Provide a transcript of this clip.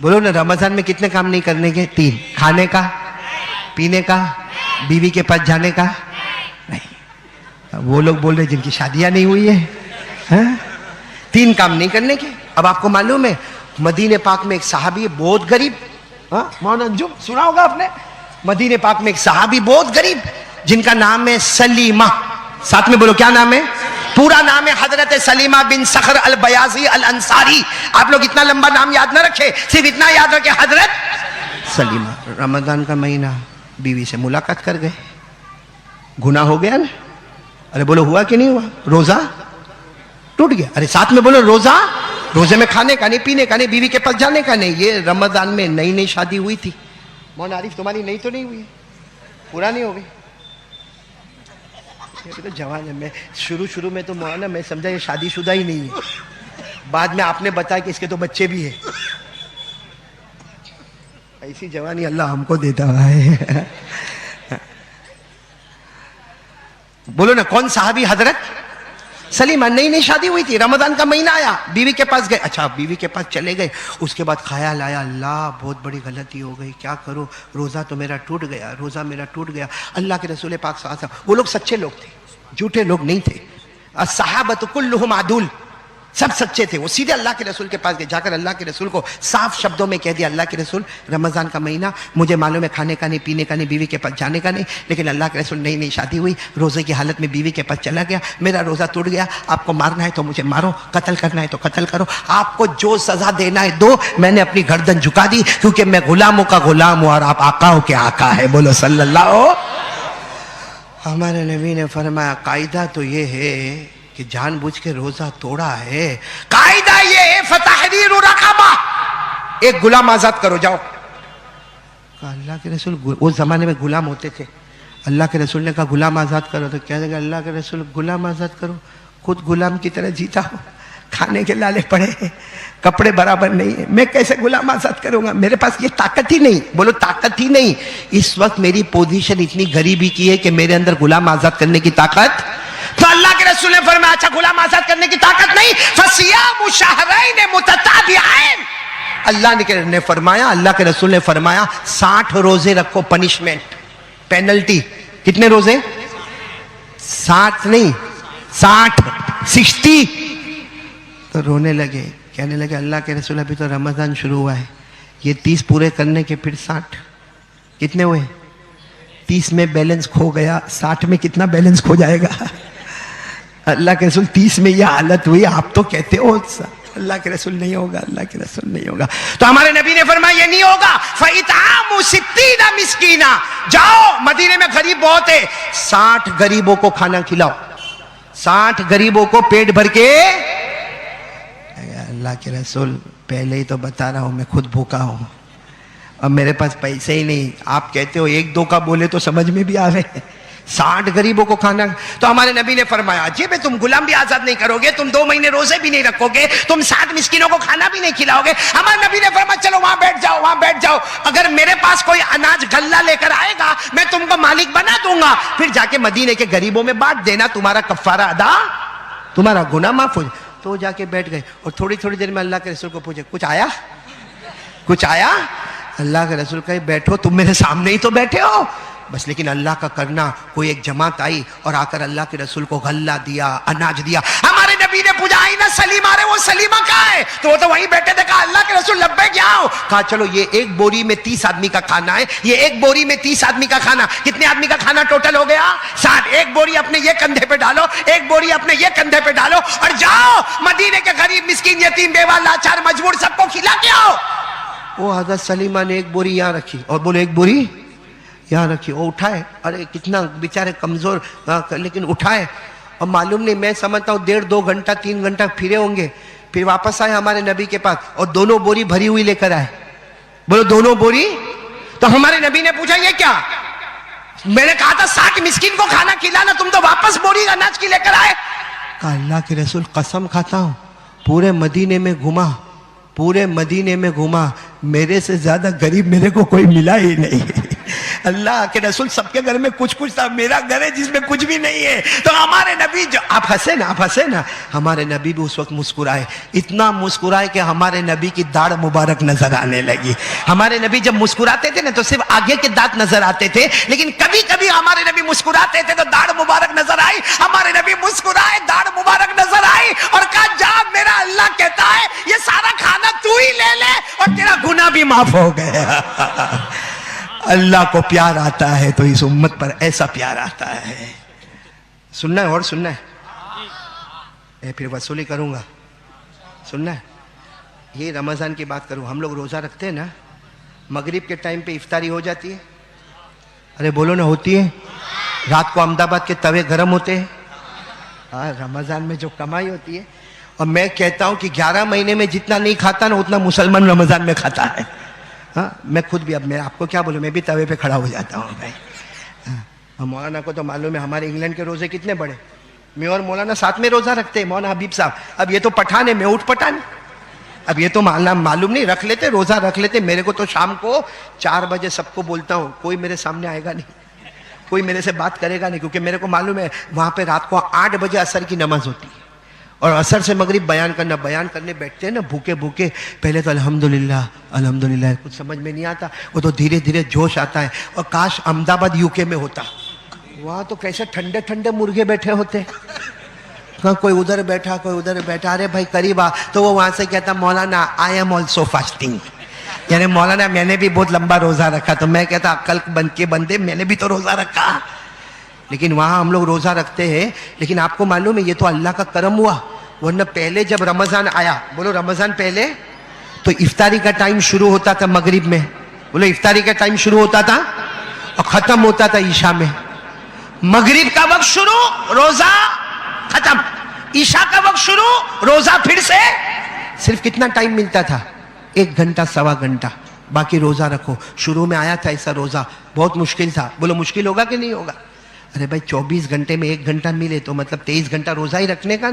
बोलो ना, रमजान में कितने काम नहीं करने के? 3। खाने का, पीने का, बीवी के पास जाने का नहीं। वो लोग बोल रहे जिनकी शादियां नहीं हुई है? 3 काम नहीं करने के। अब आपको मालूम है मदीने पाक में एक सहाबी बहुत गरीब, मौलाना अंजुम सुना होगा आपने, मदीने पाक में एक सहाबी बहुत गरीब जिनका नाम है सलीमा। साथ में बोलो क्या नाम है? पूरा नाम है हजरत सलीमा बिन सखर अल बयाजी अल अंसारी। आप लोग इतना लंबा नाम याद ना रखे, सिर्फ इतना याद रखे हजरत सलीमा। रमजान का महीना बीवी से मुलाकात कर गए, गुनाह हो गया ना? अरे बोलो हुआ कि नहीं हुआ? रोजा टूट गया। अरे साथ में बोलो रोजा, रोजे में खाने का नहीं, पीने का नहीं, बीवी के पास जाने का नहीं। ये रमजान में नई नई शादी हुई थी। मौलाना आरिफ तुम्हारी नई तो नहीं हुई है, पुरानी हो गई। ये तो जवान है। मैं शुरू में तो मौलाना मैं समझा ये शादीशुदा ही नहीं है, बाद में आपने बताया कि इसके तो बच्चे भी है। ऐसी जवानी अल्लाह हमको देता है। बोलो ना कौन साहबी? हजरत सलीमा। नई नई शादी हुई थी, रमजान का महीना आया, बीवी के पास गए। अच्छा बीवी के पास चले गए, उसके बाद ख्याल आया अल्लाह बहुत बड़ी गलती हो गई, क्या करो? रोज़ा तो मेरा टूट गया, रोज़ा मेरा टूट गया। अल्लाह के रसूल पाक सल्लल्लाहु अलैहि वसल्लम, वो लोग सच्चे लोग थे, झूठे लोग नहीं थे। अस्सहाबतु कुल्लुहुम आदुल, सब सच्चे थे। वो सीधे अल्लाह के रसूल के पास गए, जाकर अल्लाह के रसूल को साफ शब्दों में कह दिया, अल्लाह के रसूल रमजान का महीना, मुझे मालूम है खाने का नहीं, पीने का नहीं, बीवी के पास जाने का नहीं, लेकिन अल्लाह के रसूल नई नई शादी हुई, रोजे की हालत में बीवी के पास चला गया, मेरा रोजा टूट गया। आपको मारना है तो मुझे मारो, कत्ल करना है तो कत्ल करो, आपको जो सजा देना है दो। मैंने अपनी गर्दन झुका दी क्योंकि मैं गुलामों का गुलाम हूं और आप आकाओं के आका है। बोलो सल्लल्लाहु। हमारे नबी ने फरमाया कायदा तो ये है कि जानबूझ के रोजा तोड़ा है, कायदा ये है फतहरीरु रक़बा, एक गुलाम आजाद करो जाओ। अल्लाह के रसूल उस जमाने में गुलाम होते थे, अल्लाह के रसूल ने कहा गुलाम आजाद करो, तो क्या देगा अल्लाह के रसूल? गुलाम आजाद करो, खुद गुलाम की तरह जीता हो, खाने के लाले पड़े हैं, कपड़े बराबर नहीं है, मैं कैसे गुलाम आजाद करूंगा? मेरे पास ये ताकत ही नहीं। बोलो ताकत ही नहीं। इस वक्त मेरी पोजीशन इतनी गरीबी की है कि मेरे अंदर गुलाम आजाद करने की ताकत। तो अल्लाह के रसूल ने फरमाया अच्छा गुलाम आजाद करने की ताकत नहीं, फसियामु शहरैन मुतताबिऐन। अल्लाह ने फरमाया, अल्लाह के रसूल ने फरमाया 60 रोजे रखो, पनिशमेंट, पेनल्टी। कितने रोजे? 60 नहीं, 60 तो रोने लगे, कहने लगे अल्लाह के रसूल अभी तो रमजान शुरू हुआ है, ये 30 पूरे करने के फिर 60, कितने हुए? 30 में बैलेंस खो गया, 60 में कितना बैलेंस खो जाएगा? अल्लाह के रसूल 30 में यह हालत हुई, आप तो कहते हो अल्लाह के रसूल नहीं होगा, अल्लाह के रसूल नहीं होगा। तो हमारे नबी ने फरमाया ये नहीं होगा। फइतामु 60 मिस्कीना, जाओ मदीने में गरीब बहुत है, 60 गरीबों को खाना खिलाओ, 60 गरीबों को पेट भर के। अल्लाह के रसूल पहले ही तो बता रहा हूं मैं खुद भूखा हूं, अब मेरे पास पैसे ही नहीं। आप कहते हो 1-2 का बोले तो समझ में भी आवे, 60 गरीबों को खाना। तो हमारे नबी ने फरमाया अजीब है, तुम गुलाम भी आजाद नहीं करोगे, तुम 2 महीने रोजे भी नहीं रखोगे, तुम 60 मिस्किनों को खाना भी नहीं खिलाओगे। हमारे नबी ने फरमाया चलो वहां बैठ जाओ, वहां बैठ जाओ, अगर मेरे पास कोई अनाज गल्ला लेकर आएगा मैं तुमको मालिक बना दूंगा, फिर जाके मदीने के गरीबों में बांट देना, तुम्हारा कफ्फारा अदा, तुम्हारा गुनाह माफ हो जाए। तो जाके बैठ गए और थोड़ी थोड़ी देर में अल्लाह के रसूल को पूछे कुछ आया, कुछ आया? अल्लाह के रसूल कहे बैठो, तुम मेरे सामने ही तो बैठे हो बस। लेकिन अल्लाह का करना, कोई एक जमात आई और आकर अल्लाह के रसूल को गल्ला दिया, अनाज दिया। हमारे नबी ने पूछा आई ना सलीमा, अरे वो सलीमा कहाँ है? तो वो तो वहीं बैठे थे। कहा अल्लाह के रसूल लब्बैक क्या हो? कहा चलो ये एक बोरी में 30 आदमी का खाना है, ये एक बोरी में 30 आदमी का खाना, कितने आदमी का खाना टोटल हो गया? 60। एक बोरी अपने ये कंधे पे डालो, एक बोरी अपने ये कंधे पे डालो और जाओ मदीने के गरीब मिस्किन यतीम बेवा लाचार मजबूर सबको खिला के आओ। वो हजरत सलीमा ने एक बोरी यहाँ रखी और बोले एक बोरी यहाँ रखी, वो उठाए, अरे कितना बेचारे कमजोर, लेकिन उठाए और मालूम नहीं, मैं समझता हूँ 1.5-2 घंटा 3 घंटा फिरे होंगे, फिर वापस आए हमारे नबी के पास और दोनों बोरी भरी हुई लेकर आए। बोलो दोनों बोरी। तो हमारे नबी ने पूछा ये क्या? मैंने कहा था 60 मिस्किन को खाना खिलाना, तुम तो वापस बोरी अनाज की लेकर आए। कहा अल्लाह के रसूल कसम खाता हूँ पूरे मदीने में घुमा, पूरे मदीने में घुमा, मेरे से ज्यादा गरीब मेरे को कोई मिला ही नहीं। अल्लाह के रसूल सबके घर में कुछ कुछ था, मेरा घर है जिसमें कुछ भी नहीं है। तो हमारे नबी जो, आप हंसे ना, हमारे नबी भी उस वक्त मुस्कुराए, इतना मुस्कुराए कि हमारे नबी की दाढ़ मुबारक नजर आने लगी। हमारे नबी जब मुस्कुराते थे ना तो सिर्फ आगे के दांत नजर आते थे, लेकिन कभी कभी हमारे नबी मुस्कुराते थे तो दाढ़ मुबारक नजर आई। हमारे नबी मुस्कुराए, दाढ़ मुबारक नजर आई और कहा, जा मेरा अल्लाह कहता है ये सारा खाना तू ही ले ले और तेरा गुनाह भी माफ हो गया। अल्लाह को प्यार आता है तो इस उम्मत पर ऐसा प्यार आता है। सुनना है और सुनना है, फिर वसूली करूंगा। सुनना है, ये रमजान की बात करूं। हम लोग रोजा रखते हैं ना, मगरिब के टाइम पे इफ्तारी हो जाती है। अरे बोलो ना, होती है। रात को अहमदाबाद के तवे गर्म होते हैं। हाँ, रमजान में जो कमाई होती है। और मैं कहता हूं कि 11 महीने में जितना नहीं खाता ना उतना मुसलमान रमजान में खाता है। हाँ, मैं खुद भी, अब मैं आपको क्या बोलूं, मैं भी तवे पे खड़ा हो जाता हूँ भाई। हाँ, मौलाना को तो मालूम है हमारे इंग्लैंड के रोजे कितने बड़े। मैं और मौलाना साथ में रोजा रखते हैं, मौलाना हबीब साहब। अब ये तो पठान है, मैं उठ पठान। अब ये तो मालूम नहीं, रख लेते, रोजा रख लेते। मेरे को तो शाम को 4 बजे सबको बोलता हूँ, कोई मेरे सामने आएगा नहीं, कोई मेरे से बात करेगा नहीं, क्योंकि मेरे को मालूम है वहां पे रात को 8 बजे असर की नमाज होती है और असर से मगरिब बयान करने बैठते हैं ना, भूखे भूखे। पहले तो अल्हम्दुलिल्लाह अल्हम्दुलिल्लाह कुछ समझ में नहीं आता, वो तो धीरे धीरे जोश आता है। और काश अहमदाबाद यूके में होता, वहां तो कैसे ठंडे ठंडे मुर्गे बैठे होते। कोई उधर बैठा, कोई उधर बैठा। अरे भाई करीब आ, तो वो वहां से कहता, मौलाना आई एम ऑल्सो फास्टिंग। यानी मौलाना मैंने भी बहुत लंबा रोजा रखा। तो मैं कहता, अक्ल बन के बंदे, मैंने भी तो रोजा रखा। लेकिन वहां हम लोग रोजा रखते हैं। लेकिन आपको मालूम है ये तो अल्लाह का करम हुआ, वरना पहले जब रमजान आया, बोलो रमजान पहले, तो इफ्तारी का टाइम शुरू होता था मगरिब में। बोलो इफ्तारी का टाइम शुरू होता था और खत्म होता था ईशा में। मगरिब का वक्त शुरू, रोजा खत्म। ईशा का वक्त शुरू, रोजा फिर से। सिर्फ कितना टाइम मिलता था? 1 घंटा, सवा घंटा। बाकी रोजा रखो। शुरू में आया था ऐसा रोजा, बहुत मुश्किल था। बोलो मुश्किल होगा कि नहीं होगा? अरे भाई 24 घंटे में 1 घंटा मिले तो मतलब 23 घंटा रोजा ही रखने का।